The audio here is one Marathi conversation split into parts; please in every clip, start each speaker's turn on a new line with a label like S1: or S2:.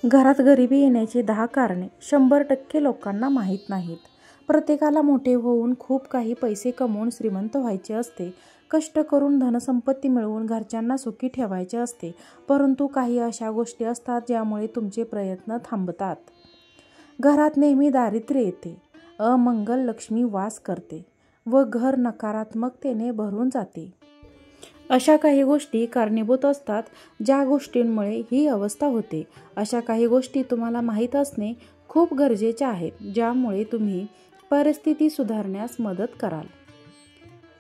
S1: घरात गरिबी येण्याची 10 कारणे 100% लोकांना माहीत नाहीत. प्रत्येकाला मोठे होऊन खूप काही पैसे कमवून श्रीमंत व्हायचे असते. कष्ट करून धनसंपत्ती मिळवून घरच्यांना सुखी ठेवायचे असते. परंतु काही अशा गोष्टी असतात ज्यामुळे तुमचे प्रयत्न थांबतात. घरात नेहमी दारिद्र्य येते, अमंगल लक्ष्मी वास करते व घर नकारात्मकतेने भरून जाते. अशा काही गोष्टी कारणीभूत असतात ज्या गोष्टींमुळे ही अवस्था होते. अशा काही गोष्टी तुम्हाला माहीत असणे खूप गरजेचे आहे, ज्यामुळे तुम्ही परिस्थिती सुधारण्यास मदत कराल.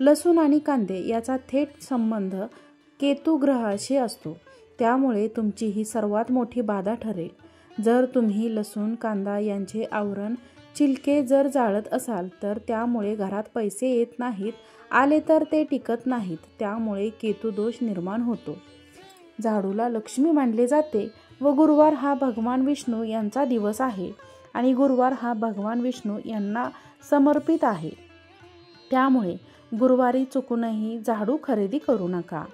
S1: लसूण आणि कांदे याचा थेट संबंध केतू ग्रहाशी असतो, त्यामुळे तुमची ही सर्वात मोठी बाधा ठरेल. जर तुम्ही लसूण कांदा यांचे आवरण चिलके जर जाळत असाल तर त्यामुळे घरात पैसे येत नाहीत, आले तर ते टिकत नाहीत, त्यामुळे केतुदोष निर्माण होतो. झाडूला लक्ष्मी मानले जाते व गुरुवार हा भगवान विष्णू यांचा दिवस आहे आणि गुरुवार हा भगवान विष्णू यांना समर्पित आहे. त्यामुळे गुरुवारी चुकूनही झाडू खरेदी करू नका.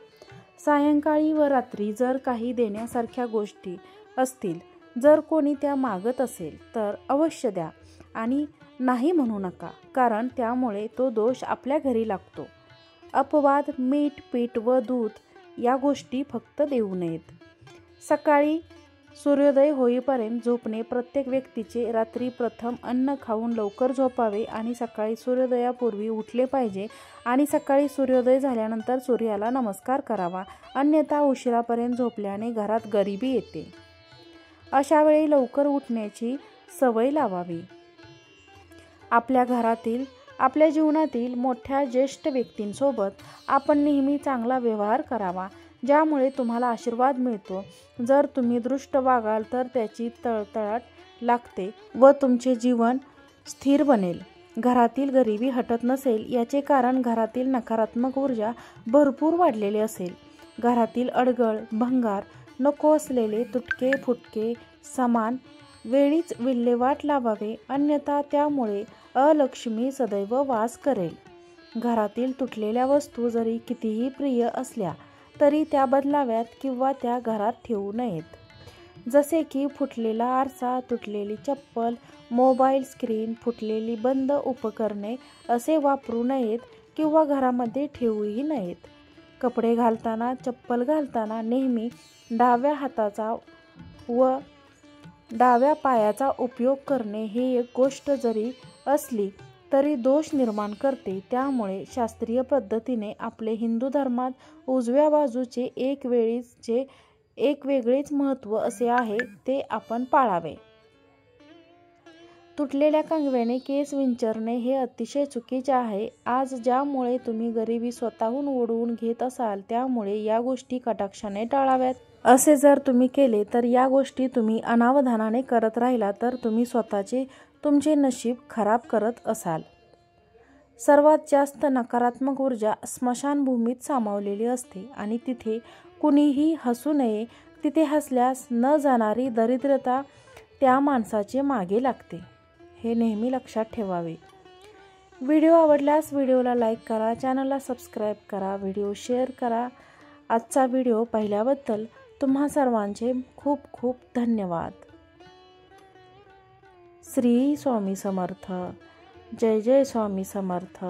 S1: सायंकाळी व रात्री जर काही देण्यासारख्या गोष्टी असतील, जर कोणी त्या मागत असेल तर अवश्य द्या आणि नाही म्हणू नका, कारण त्यामुळे तो दोष आपल्या घरी लागतो. अपवाद मीठ पीठ व दूध या गोष्टी फक्त देऊ नयेत. सकाळी सूर्योदय होईपर्यंत झोपणे प्रत्येक व्यक्तीचे. रात्री प्रथम अन्न खाऊन लवकर झोपावे आणि सकाळी सूर्योदयापूर्वी उठले पाहिजे आणि सकाळी सूर्योदय झाल्यानंतर सूर्याला नमस्कार करावा, अन्यथा उशिरापर्यंत झोपल्याने घरात गरिबी येते. अशा वेळी लवकर उठण्याची सवय लावावी. आपल्या घरातील आपल्या जीवनातील मोठ्या ज्येष्ठ व्यक्तींसोबत आपण नेहमी चांगला व्यवहार करावा, ज्यामुळे तुम्हाला आशीर्वाद मिळतो. जर तुम्ही दृष्ट वागाल तर त्याची तळतळाट लागते व तुमचे जीवन स्थिर बनेल. घरातील गरिबी हटत नसेल याचे कारण घरातील नकारात्मक ऊर्जा भरपूर वाढलेली असेल. घरातील अडगळ भंगार नको असलेले तुटके फुटके सामान वेळीच विल्हेवाट लावावे, अन्यथा त्यामुळे अलक्ष्मी सदैव वास करेल. घरातील तुटलेल्या वस्तू जरी कितीही प्रिय असल्या तरी त्या बदलाव्यात किंवा त्या घरात ठेवू नयेत. जसे की फुटलेला आरसा, तुटलेली चप्पल, मोबाईल स्क्रीन, फुटलेली बंद उपकरणे असे वापरू नयेत किंवा घरामध्ये ठेवूही नयेत. कपडे घालताना चप्पल घालताना नेहमी डाव्या हाताचा व डाव्या पायाचा उपयोग करणे ही एक गोष्ट जरी असली तरी दोष निर्माण करते. त्यामुळे शास्त्रीय पद्धतीने आपले हिंदू धर्मात उजव्या बाजूचे एक वेगळेच महत्त्व असे आहे, ते आपण पाळावे. तुटलेल्या कंगव्याने केस विंचरणे हे अतिशय चुकीचे आहे. आज ज्यामुळे तुम्ही गरिबी स्वतःहून ओढवून घेत असाल, त्यामुळे या गोष्टी कटाक्षाने टाळाव्यात. असे जर तुम्ही केले तर या गोष्टी तुम्ही अनावधानाने करत राहिला तर तुम्ही स्वतःचे तुमचे नशीब खराब करत असाल. सर्वात जास्त नकारात्मक ऊर्जा स्मशानभूमीत सामावलेली असते आणि तिथे कुणीही हसू नये. तिथे हसल्यास न जाणारी दरिद्रता त्या माणसाचे मागे लागते, हे नेहमी लक्षात ठेवावे. व्हिडिओ आवडल्यास व्हिडिओला लाईक करा, चॅनलला सबस्क्राईब करा, व्हिडिओ शेअर करा. आजचा व्हिडिओ पाहिल्याबद्दल तुम्हा सर्वांचे खूप खूप धन्यवाद. श्री स्वामी समर्थ. जय जय स्वामी समर्थ.